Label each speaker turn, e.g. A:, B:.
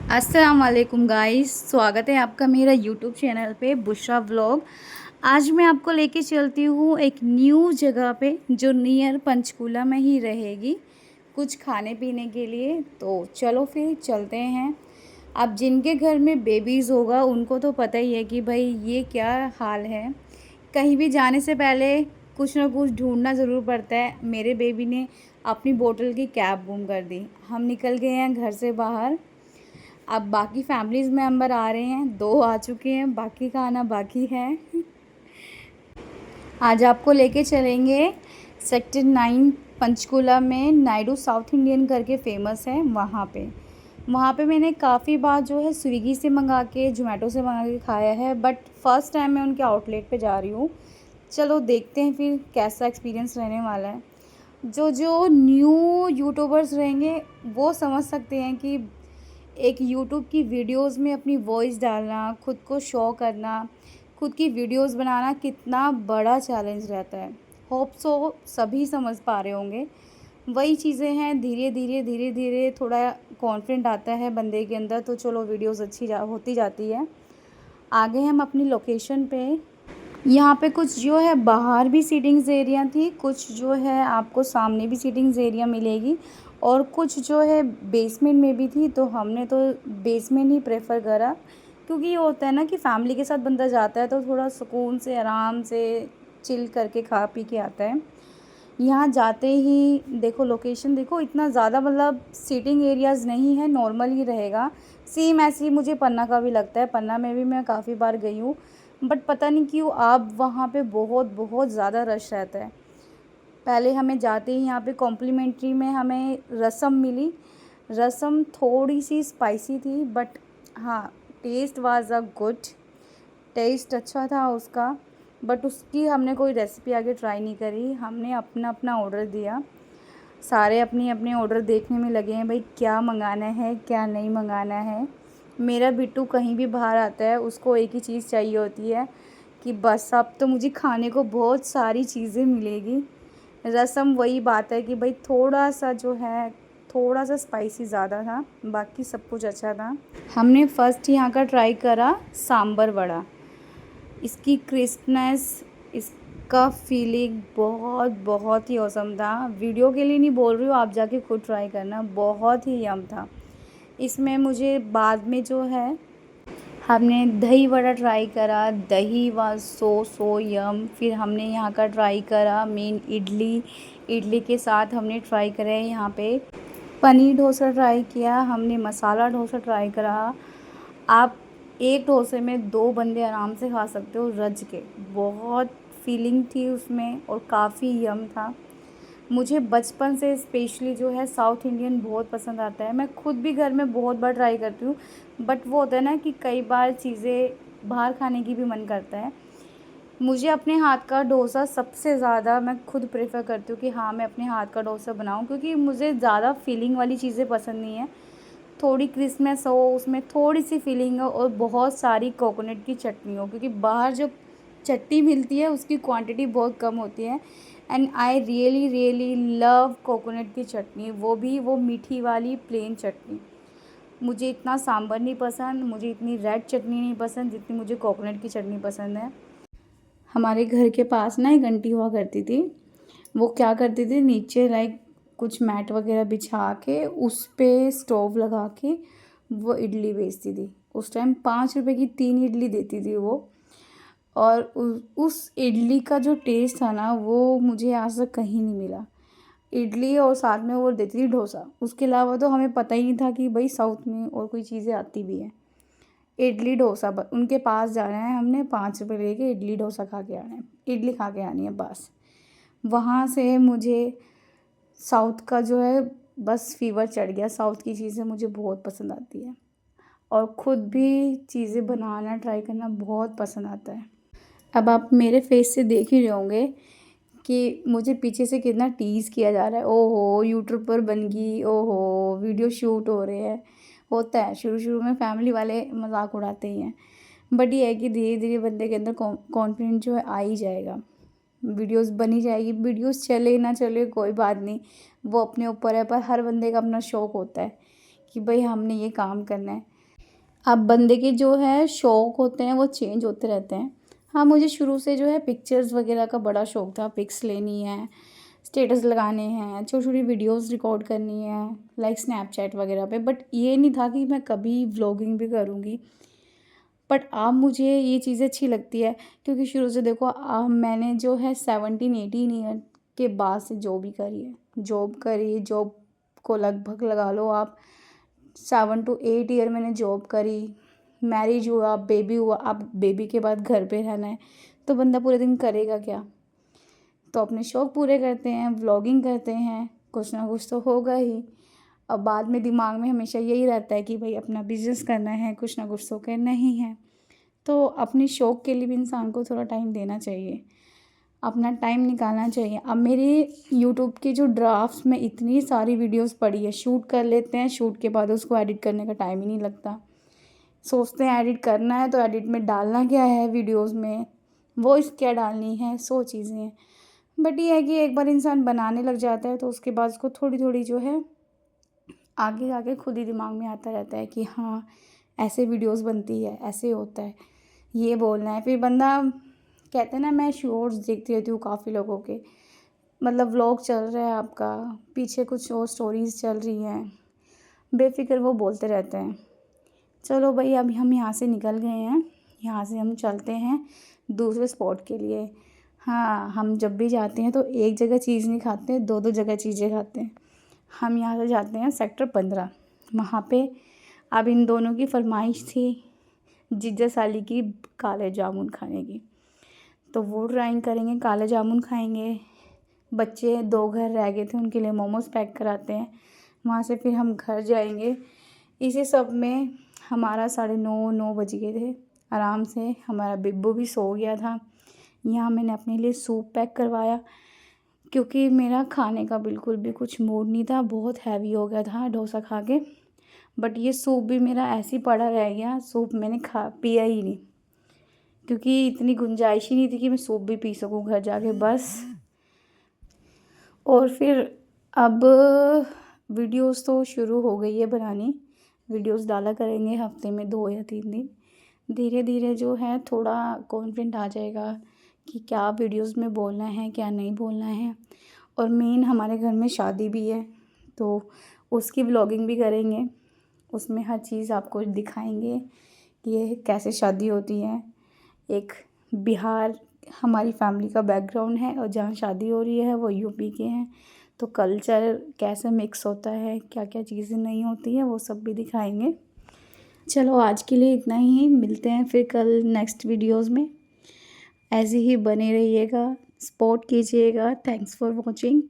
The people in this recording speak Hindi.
A: अस्सलाम वालेकुम गाइस, स्वागत है आपका मेरा यूट्यूब चैनल पे बुशरा व्लॉग। आज मैं आपको लेके चलती हूँ एक न्यू जगह पे जो नियर पंचकूला में ही रहेगी, कुछ खाने पीने के लिए। तो चलो फिर चलते हैं। अब जिनके घर में बेबीज़ होगा उनको तो पता ही है कि भाई ये क्या हाल है। कहीं भी जाने से पहले कुछ ना कुछ ढूंढना ज़रूर पड़ता है। मेरे बेबी ने अपनी बोतल की कैप गुम कर दी। हम निकल गए हैं घर से बाहर। अब बाकी फैमिलीज़ मेंबर आ रहे हैं, 2 आ चुके हैं, बाकी का आना बाकी है। आज आपको लेके चलेंगे सेक्टर 9 पंचकूला में नायडू साउथ इंडियन करके फ़ेमस है वहाँ पे मैंने काफ़ी बार जो है स्विगी से मंगा के ज़ोमैटो से मंगा के खाया है, बट फ़र्स्ट टाइम मैं उनके आउटलेट पे जा रही हूँ। चलो देखते हैं फिर कैसा एक्सपीरियंस रहने वाला है। जो जो न्यू यूट्यूबर्स रहेंगे वो समझ सकते हैं कि एक यूट्यूब की वीडियोस में अपनी वॉइस डालना, खुद को शो करना, खुद की वीडियोस बनाना कितना बड़ा चैलेंज रहता है। होप सो सभी समझ पा रहे होंगे। वही चीज़ें हैं, धीरे धीरे थोड़ा कॉन्फिडेंट आता है बंदे के अंदर, तो चलो वीडियोस अच्छी होती जाती है। आगे हम अपनी लोकेशन पे। यहाँ पे कुछ जो है बाहर भी सीटिंग्स एरिया थी, कुछ जो है आपको सामने भी सीटिंग्स एरिया मिलेगी और कुछ जो है बेसमेंट में भी थी। तो हमने तो बेसमेंट ही प्रेफर करा, क्योंकि ये होता है ना कि फैमिली के साथ बंदा जाता है तो थोड़ा सुकून से आराम से चिल करके खा पी के आता है। यहाँ जाते ही देखो, लोकेशन देखो, इतना ज़्यादा मतलब सीटिंग एरियाज़ नहीं है, नॉर्मल ही रहेगा। सेम ऐसे ही मुझे पन्ना का भी लगता है। पन्ना में भी मैं काफ़ी बार गई हूँ, बट पता नहीं क्यों अब वहाँ पे बहुत बहुत ज़्यादा रश रहता है। पहले हमें जाते ही यहाँ पे कॉम्प्लीमेंट्री में हमें रसम मिली। रसम थोड़ी सी स्पाइसी थी, बट हाँ, taste was a good. Taste अच्छा था उसका, बट उसकी हमने कोई रेसिपी आगे ट्राई नहीं करी। हमने अपना अपना ऑर्डर दिया। सारे अपने अपने ऑर्डर देखने में लगे हैं, भाई क्या मंगाना है क्या नहीं मंगाना है। मेरा बिट्टू कहीं भी बाहर आता है उसको एक ही चीज़ चाहिए होती है कि बस अब तो मुझे खाने को बहुत सारी चीज़ें मिलेगी। रसम वही बात है कि भाई थोड़ा सा जो है, थोड़ा सा स्पाइसी ज़्यादा था, बाकी सब कुछ अच्छा था। हमने फ़र्स्ट यहाँ का ट्राई करा सांबर वड़ा। इसकी क्रिस्पनेस, इसका फीलिंग बहुत बहुत ही औसम था। वीडियो के लिए नहीं बोल रही हूँ, आप जाके खुद ट्राई करना, बहुत ही यम था। इसमें मुझे बाद में जो है हमने दही वड़ा ट्राई करा। दही वाज सो यम। फिर हमने यहाँ का ट्राई करा मेन इडली। इडली के साथ हमने ट्राई करा है यहाँ पे पनीर डोसा ट्राई किया। हमने मसाला डोसा ट्राई करा। आप एक डोसे में 2 बंदे आराम से खा सकते हो रज के। बहुत फीलिंग थी उसमें और काफ़ी यम था। मुझे बचपन से स्पेशली जो है साउथ इंडियन बहुत पसंद आता है। मैं खुद भी घर में बहुत बार ट्राई करती हूँ, बट वो होता है ना कि कई बार चीज़ें बाहर खाने की भी मन करता है। मुझे अपने हाथ का डोसा सबसे ज़्यादा मैं खुद प्रेफर करती हूँ कि हाँ, मैं अपने हाथ का डोसा बनाऊँ, क्योंकि मुझे ज़्यादा फीलिंग वाली चीज़ें पसंद नहीं है। थोड़ी क्रिस्मस हो, उसमें थोड़ी सी फीलिंग हो और बहुत सारी कोकोनट की चटनी हो, क्योंकि बाहर जो चटनी मिलती है उसकी क्वांटिटी बहुत कम होती है। And I really really love coconut की चटनी, वो भी वो मीठी वाली प्लेन चटनी। मुझे इतना सांभर नहीं पसंद, मुझे इतनी रेड चटनी नहीं पसंद जितनी मुझे कोकोनट की चटनी पसंद है। हमारे घर के पास ना एक आंटी हुआ करती थी। वो क्या करती थी, नीचे लाइक कुछ मैट वगैरह बिछा के उस पे स्टोव लगा के वो इडली बेचती थी। उस टाइम 5 रुपए की 3 इडली देती थी वो। और उस इडली का जो टेस्ट था ना, वो मुझे आज तक कहीं नहीं मिला। इडली और साथ में वो देती थी डोसा। उसके अलावा तो हमें पता ही नहीं था कि भाई साउथ में और कोई चीज़ें आती भी हैं। इडली डोसा उनके पास जाना है, हमने 5 रुपये लेके इडली डोसा खा के आना है, इडली खा के आनी है बस। वहाँ से मुझे साउथ का जो है बस फीवर चढ़ गया। साउथ की चीज़ें मुझे बहुत पसंद आती है और ख़ुद भी चीज़ें बनाना ट्राई करना बहुत पसंद आता है। अब आप मेरे फेस से देख ही रहे होंगे कि मुझे पीछे से कितना टीज़ किया जा रहा है। ओहो, यूट्यूबर बन गई, ओहो वीडियो शूट हो रहे हैं। होता है, शुरू शुरू में फैमिली वाले मजाक उड़ाते ही हैं, बट ये है कि धीरे धीरे बंदे के अंदर कॉन्फिडेंस जो है आ ही जाएगा। वीडियोस बनी जाएगी, वीडियोस चले ना चले कोई बात नहीं, वो अपने ऊपर है। पर हर बंदे का अपना शौक़ होता है कि भाई हमने ये काम करना है। अब बंदे के जो है शौक़ होते हैं वो चेंज होते रहते हैं। हाँ, मुझे शुरू से जो है पिक्चर्स वगैरह का बड़ा शौक़ था, पिक्स लेनी है, स्टेटस लगाने हैं, छोटी-छोटी वीडियोज़ रिकॉर्ड करनी है, लाइक स्नैपचैट वगैरह पे। बट ये नहीं था कि मैं कभी व्लॉगिंग भी करूँगी। बट अब मुझे ये चीज़ अच्छी लगती है, क्योंकि शुरू से देखो मैंने जो है 17-18 ईयर के बाद से जॉब ही करी है। जॉब को लगभग लगा लो आप 7 to 8 ईयर मैंने जॉब करी। मैरिज हुआ, बेबी हुआ, अब बेबी के बाद घर पे रहना है, तो बंदा पूरे दिन करेगा क्या? तो अपने शौक़ पूरे करते हैं, व्लॉगिंग करते हैं, कुछ ना कुछ तो होगा ही। अब बाद में दिमाग में हमेशा यही रहता है कि भाई अपना बिज़नेस करना है, कुछ ना कुछ तो करना ही है। तो अपने शौक़ के लिए भी इंसान को थोड़ा टाइम देना चाहिए, अपना टाइम निकालना चाहिए। अब मेरे यूट्यूब के जो ड्राफ्ट्स में इतनी सारी वीडियोस पड़ी है, शूट कर लेते हैं, शूट के बाद उसको एडिट करने का टाइम ही नहीं लगता। सोचते हैं एडिट करना है तो एडिट में डालना क्या है वीडियोस में, वॉइस क्या डालनी है, 100 चीज़ें हैं। बट ये है कि एक बार इंसान बनाने लग जाता है तो उसके बाद उसको थोड़ी-थोड़ी जो है आगे आगे खुद ही दिमाग में आता रहता है कि हाँ, ऐसे वीडियोस बनती है, ऐसे होता है, ये बोलना है। फिर बंदा कहते हैं ना, मैं शॉर्ट्स देखती रहती हूँ काफ़ी लोगों के, मतलब व्लॉग चल रहा है आपका, पीछे कुछ और स्टोरीज़ चल रही हैं, बेफ़िक्र वो बोलते रहते हैं। चलो भाई, अभी हम यहाँ से निकल गए हैं, यहाँ से हम चलते हैं दूसरे स्पॉट के लिए। हाँ, हम जब भी जाते हैं तो एक जगह चीज़ नहीं खाते, 2-2 जगह चीज़ें खाते हैं। हम यहाँ से जाते हैं सेक्टर 15, वहाँ पे अब इन दोनों की फरमाइश थी जीजा साली की काले जामुन खाने की, तो वो ट्राई करेंगे, काले जामुन खाएंगे। बच्चे 2 घर रह गए थे, उनके लिए मोमोज़ पैक कराते हैं। वहाँ से फिर हम घर जाएंगे। इसी सब में हमारा 9:30 बज गए थे। आराम से हमारा बिब्बू भी सो गया था। यहाँ मैंने अपने लिए सूप पैक करवाया, क्योंकि मेरा खाने का बिल्कुल भी कुछ मूड नहीं था, बहुत हैवी हो गया था डोसा खा के। बट ये सूप भी मेरा ऐसे ही पड़ा रह गया, सूप मैंने पिया ही नहीं, क्योंकि इतनी गुंजाइश ही नहीं थी कि मैं सूप भी पी सकूँ घर जाके बस। और फिर अब वीडियोस तो शुरू हो गई है बनानी, वीडियोस डाला करेंगे हफ्ते में 2 या 3 दिन। धीरे धीरे जो है थोड़ा कॉन्फिडेंट आ जाएगा कि क्या वीडियोस में बोलना है, क्या नहीं बोलना है। और मेन हमारे घर में शादी भी है, तो उसकी व्लॉगिंग भी करेंगे, उसमें हर चीज़ आपको दिखाएंगे कि ये कैसे शादी होती है। एक बिहार हमारी फैमिली का बैकग्राउंड है और जहाँ शादी हो रही है वो यूपी के हैं, तो कल्चर कैसे मिक्स होता है, क्या क्या चीज़ें नहीं होती हैं, वो सब भी दिखाएंगे। चलो आज के लिए इतना ही, मिलते हैं फिर कल नेक्स्ट वीडियोज़ में। ऐसे ही बने रहिएगा, सपोर्ट कीजिएगा। Thanks for watching.